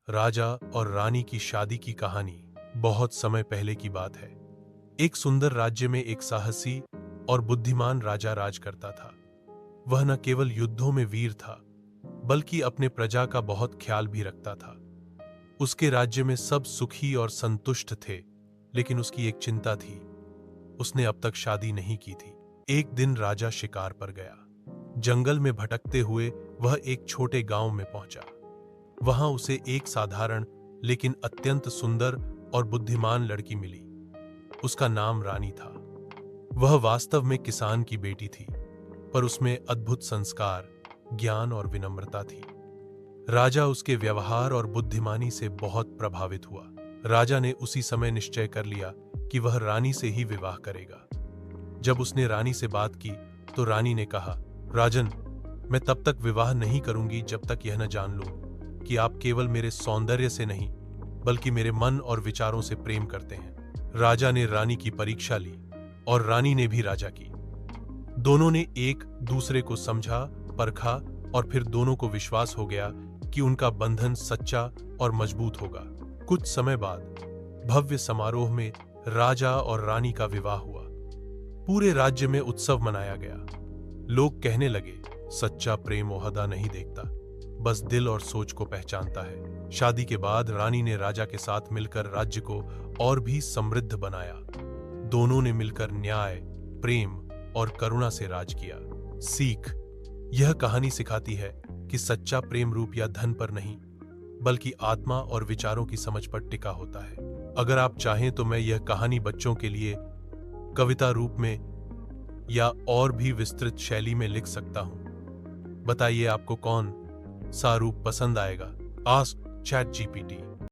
राजा और रानी की शादी की कहानी बहुत समय पहले की बात है। एक सुंदर राज्य में एक साहसी और बुद्धिमान राजा राज करता था। वह न केवल युद्धों में वीर था, बल्कि अपने प्रजा का बहुत ख्याल भी रखता था। उसके राज्य में सब सुखी और संतुष्ट थे, लेकिन उसकी एक चिंता थी। उसने अब तक शादी नहीं की थी। एक दिन राजा शिकार पर गया। जंगल में भटकते हुए वह एक छोटे गांव में पहुंचा। वहां उसे एक साधारण लेकिन अत्यंत सुंदर और बुद्धिमान लड़की मिली। उसका नाम रानी था। वह वास्तव में किसान की बेटी थी, पर उसमें अद्भुत संस्कार, ज्ञान और विनम्रता थी। राजा उसके व्यवहार और बुद्धिमानी से बहुत प्रभावित हुआ। राजा ने उसी समय निश्चय कर लिया कि वह रानी से ही विवाह करेगा। जब उसने रानी से बात की तो रानी ने कहा, राजन, मैं तब तक विवाह नहीं करूंगी जब तक यह न जान लूं कि आप केवल मेरे सौंदर्य से नहीं, बल्कि मेरे मन और विचारों से प्रेम करते हैं। राजा ने रानी की परीक्षा ली और रानी ने भी राजा की। दोनों ने एक दूसरे को समझा, परखा और फिर दोनों को विश्वास हो गया कि उनका बंधन सच्चा और मजबूत होगा। कुछ समय बाद भव्य समारोह में राजा और रानी का विवाह हुआ। पूरे राज्य में उत्सव मनाया गया। लोग कहने लगे, सच्चा प्रेम ओहदा नहीं देखता, बस दिल और सोच को पहचानता है। शादी के बाद रानी ने राजा के साथ मिलकर राज्य को और भी समृद्ध बनाया। दोनों ने मिलकर न्याय, प्रेम और करुणा से राज किया। सीख: यह कहानी सिखाती है कि सच्चा प्रेम रूप या धन पर नहीं, बल्कि आत्मा और विचारों की समझ पर टिका होता है। अगर आप चाहें तो मैं यह कहानी बच्चों के लिए कविता रूप में या और भी विस्तृत शैली में लिख सकता हूं। बताइए आपको कौन सा रूप पसंद आएगा। Ask chat GPT.